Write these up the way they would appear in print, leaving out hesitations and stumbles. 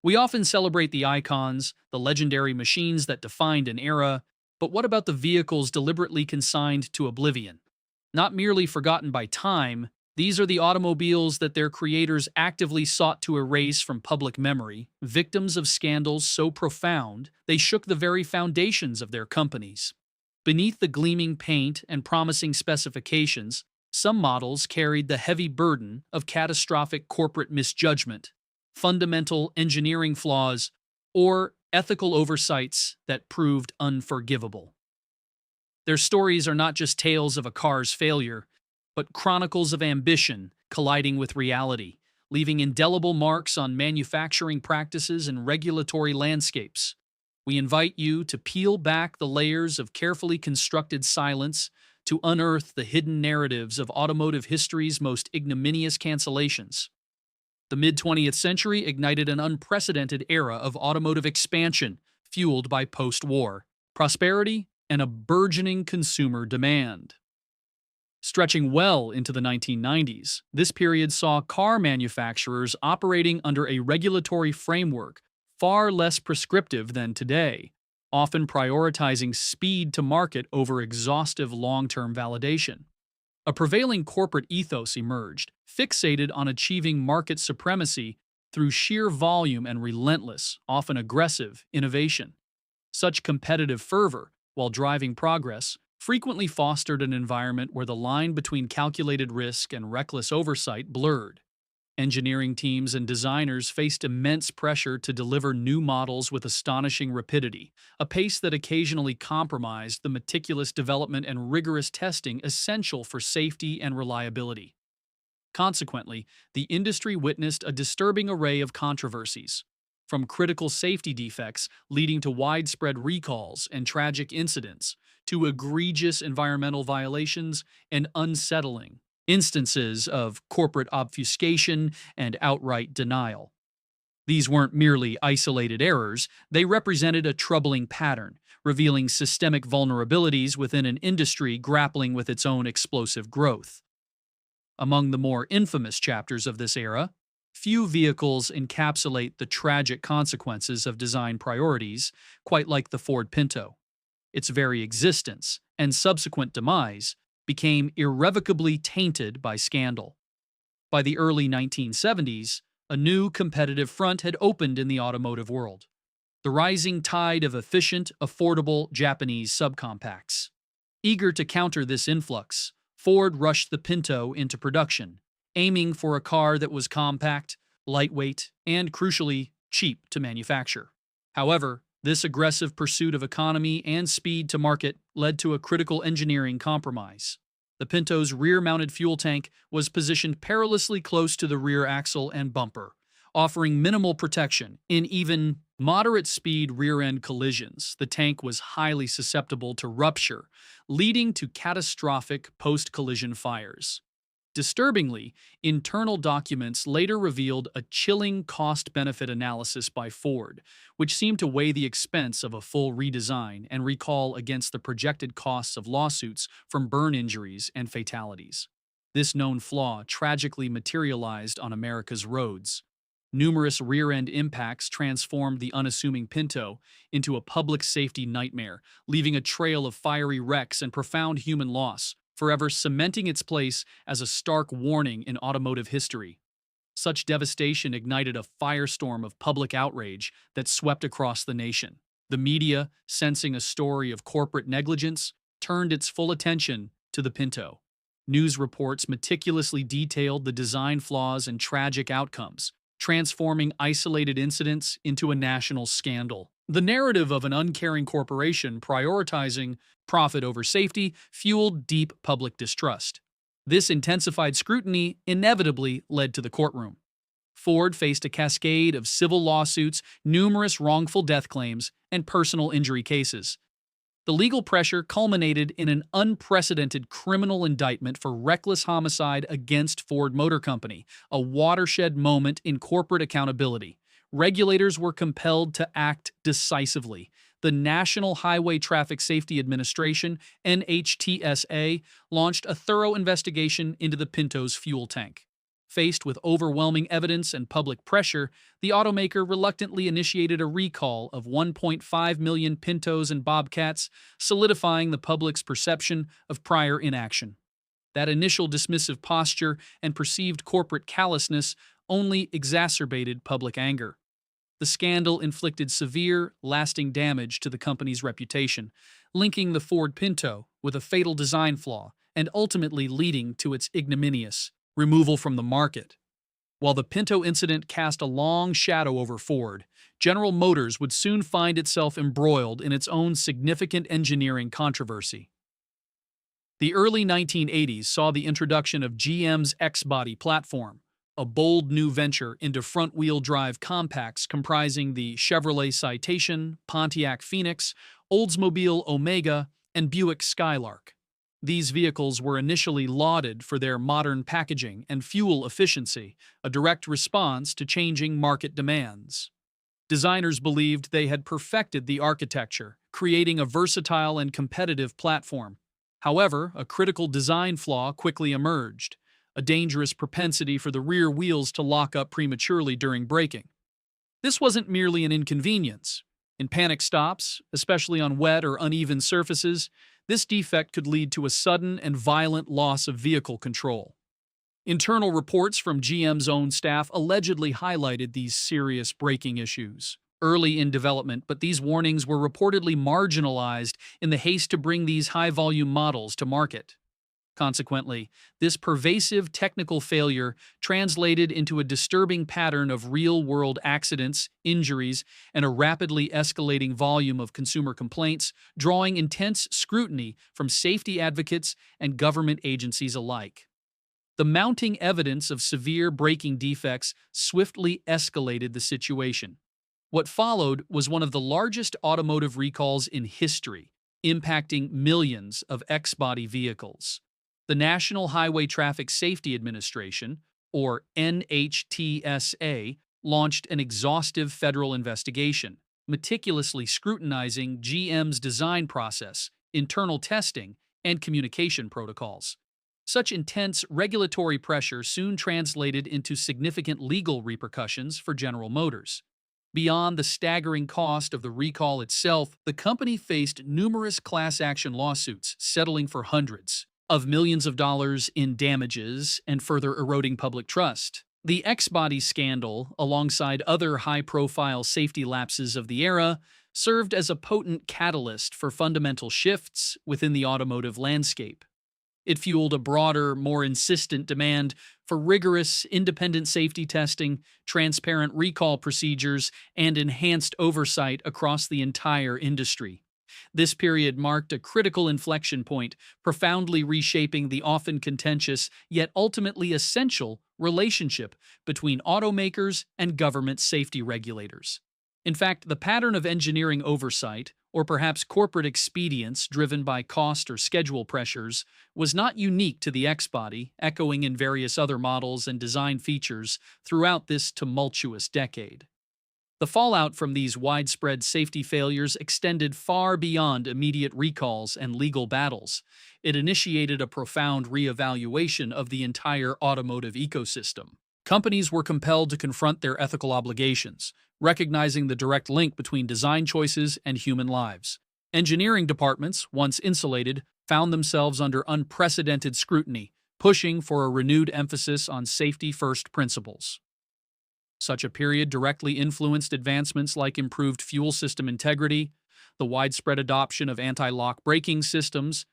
We often celebrate the icons, the legendary machines that defined an era, but what about the vehicles deliberately consigned to oblivion? Not merely forgotten by time, these are the automobiles that their creators actively sought to erase from public memory, victims of scandals so profound they shook the very foundations of their companies. Beneath the gleaming paint and promising specifications, some models carried the heavy burden of catastrophic corporate misjudgment, fundamental engineering flaws, or ethical oversights that proved unforgivable. Their stories are not just tales of a car's failure, but chronicles of ambition colliding with reality, leaving indelible marks on manufacturing practices and regulatory landscapes. We invite you to peel back the layers of carefully constructed silence to unearth the hidden narratives of automotive history's most ignominious cancellations. The mid-20th century ignited an unprecedented era of automotive expansion, fueled by post-war prosperity and a burgeoning consumer demand. Stretching well into the 1990s, this period saw car manufacturers operating under a regulatory framework far less prescriptive than today, often prioritizing speed to market over exhaustive long-term validation. A prevailing corporate ethos emerged, fixated on achieving market supremacy through sheer volume and relentless, often aggressive, innovation. Such competitive fervor, while driving progress, frequently fostered an environment where the line between calculated risk and reckless oversight blurred. Engineering teams and designers faced immense pressure to deliver new models with astonishing rapidity, a pace that occasionally compromised the meticulous development and rigorous testing essential for safety and reliability. Consequently, the industry witnessed a disturbing array of controversies, from critical safety defects leading to widespread recalls and tragic incidents, to egregious environmental violations and unsettling instances of corporate obfuscation and outright denial. These weren't merely isolated errors, they represented a troubling pattern, revealing systemic vulnerabilities within an industry grappling with its own explosive growth. Among the more infamous chapters of this era, few vehicles encapsulate the tragic consequences of design priorities quite like the Ford Pinto. Its very existence and subsequent demise became irrevocably tainted by scandal. By the early 1970s, a new competitive front had opened in the automotive world: the rising tide of efficient, affordable Japanese subcompacts. Eager to counter this influx, Ford rushed the Pinto into production, aiming for a car that was compact, lightweight, and, crucially, cheap to manufacture. However, this aggressive pursuit of economy and speed to market led to a critical engineering compromise. The Pinto's rear-mounted fuel tank was positioned perilously close to the rear axle and bumper, offering minimal protection. In even moderate-speed rear-end collisions, the tank was highly susceptible to rupture, leading to catastrophic post-collision fires. Disturbingly, internal documents later revealed a chilling cost-benefit analysis by Ford, which seemed to weigh the expense of a full redesign and recall against the projected costs of lawsuits from burn injuries and fatalities. This known flaw tragically materialized on America's roads. Numerous rear-end impacts transformed the unassuming Pinto into a public safety nightmare, leaving a trail of fiery wrecks and profound human loss, forever cementing its place as a stark warning in automotive history. Such devastation ignited a firestorm of public outrage that swept across the nation. The media, sensing a story of corporate negligence, turned its full attention to the Pinto. News reports meticulously detailed the design flaws and tragic outcomes, transforming isolated incidents into a national scandal. The narrative of an uncaring corporation prioritizing profit over safety fueled deep public distrust. This intensified scrutiny inevitably led to the courtroom. Ford faced a cascade of civil lawsuits, numerous wrongful death claims, and personal injury cases. The legal pressure culminated in an unprecedented criminal indictment for reckless homicide against Ford Motor Company, a watershed moment in corporate accountability. Regulators were compelled to act decisively. The National Highway Traffic Safety Administration, NHTSA, launched a thorough investigation into the Pinto's fuel tank. Faced with overwhelming evidence and public pressure, the automaker reluctantly initiated a recall of 1.5 million Pintos and Bobcats, solidifying the public's perception of prior inaction. That initial dismissive posture and perceived corporate callousness only exacerbated public anger. The scandal inflicted severe, lasting damage to the company's reputation, linking the Ford Pinto with a fatal design flaw and ultimately leading to its ignominious removal from the market. While the Pinto incident cast a long shadow over Ford, General Motors would soon find itself embroiled in its own significant engineering controversy. The early 1980s saw the introduction of GM's X-Body platform, a bold new venture into front-wheel drive compacts comprising the Chevrolet Citation, Pontiac Phoenix, Oldsmobile Omega, and Buick Skylark. These vehicles were initially lauded for their modern packaging and fuel efficiency, a direct response to changing market demands. Designers believed they had perfected the architecture, creating a versatile and competitive platform. However, a critical design flaw quickly emerged: a dangerous propensity for the rear wheels to lock up prematurely during braking. This wasn't merely an inconvenience. In panic stops, especially on wet or uneven surfaces, this defect could lead to a sudden and violent loss of vehicle control. Internal reports from GM's own staff allegedly highlighted these serious braking issues early in development, but these warnings were reportedly marginalized in the haste to bring these high-volume models to market. Consequently, this pervasive technical failure translated into a disturbing pattern of real-world accidents, injuries, and a rapidly escalating volume of consumer complaints, drawing intense scrutiny from safety advocates and government agencies alike. The mounting evidence of severe braking defects swiftly escalated the situation. What followed was one of the largest automotive recalls in history, impacting millions of X-body vehicles. The National Highway Traffic Safety Administration, or NHTSA, launched an exhaustive federal investigation, meticulously scrutinizing GM's design process, internal testing, and communication protocols. Such intense regulatory pressure soon translated into significant legal repercussions for General Motors. Beyond the staggering cost of the recall itself, the company faced numerous class action lawsuits, settling for hundreds of millions of dollars in damages and further eroding public trust. The X-Body scandal, alongside other high-profile safety lapses of the era, served as a potent catalyst for fundamental shifts within the automotive landscape. It fueled a broader, more insistent demand for rigorous, independent safety testing, transparent recall procedures, and enhanced oversight across the entire industry. This period marked a critical inflection point, profoundly reshaping the often contentious, yet ultimately essential, relationship between automakers and government safety regulators. In fact, the pattern of engineering oversight, or perhaps corporate expedience driven by cost or schedule pressures, was not unique to the X-Body, echoing in various other models and design features throughout this tumultuous decade. The fallout from these widespread safety failures extended far beyond immediate recalls and legal battles. It initiated a profound reevaluation of the entire automotive ecosystem. Companies were compelled to confront their ethical obligations, recognizing the direct link between design choices and human lives. Engineering departments, once insulated, found themselves under unprecedented scrutiny, pushing for a renewed emphasis on safety-first principles. Such a period directly influenced advancements like improved fuel system integrity, the widespread adoption of anti-lock braking systems,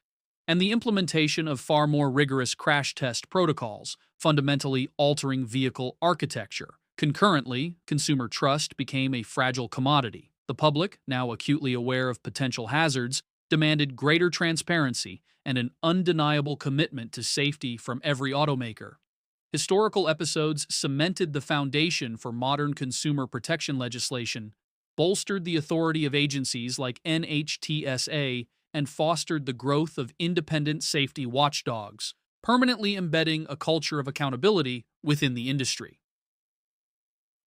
and the implementation of far more rigorous crash test protocols, fundamentally altering vehicle architecture. Concurrently, consumer trust became a fragile commodity. The public, now acutely aware of potential hazards, demanded greater transparency and an undeniable commitment to safety from every automaker. Historical episodes cemented the foundation for modern consumer protection legislation, bolstered the authority of agencies like NHTSA, and fostered the growth of independent safety watchdogs, permanently embedding a culture of accountability within the industry.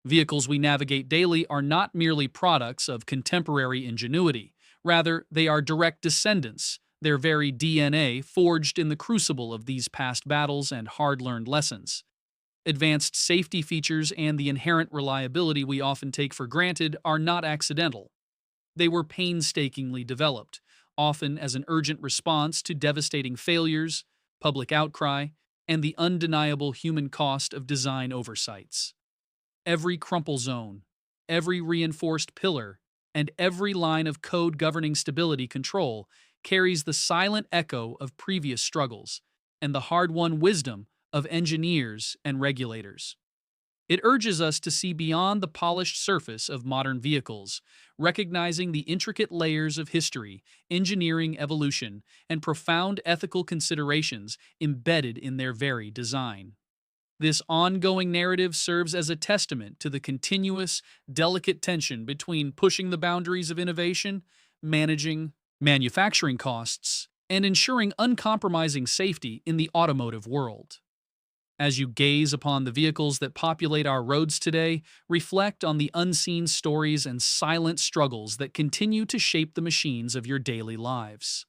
Vehicles we navigate daily are not merely products of contemporary ingenuity. Rather, they are direct descendants, their very DNA forged in the crucible of these past battles and hard-learned lessons. Advanced safety features and the inherent reliability we often take for granted are not accidental. They were painstakingly developed, often as an urgent response to devastating failures, public outcry, and the undeniable human cost of design oversights. Every crumple zone, every reinforced pillar, and every line of code governing stability control carries the silent echo of previous struggles and the hard won wisdom of engineers and regulators. It urges us to see beyond the polished surface of modern vehicles, recognizing the intricate layers of history, engineering evolution, and profound ethical considerations embedded in their very design. This ongoing narrative serves as a testament to the continuous, delicate tension between pushing the boundaries of innovation, managing manufacturing costs, and ensuring uncompromising safety in the automotive world. As you gaze upon the vehicles that populate our roads today, reflect on the unseen stories and silent struggles that continue to shape the machines of your daily lives.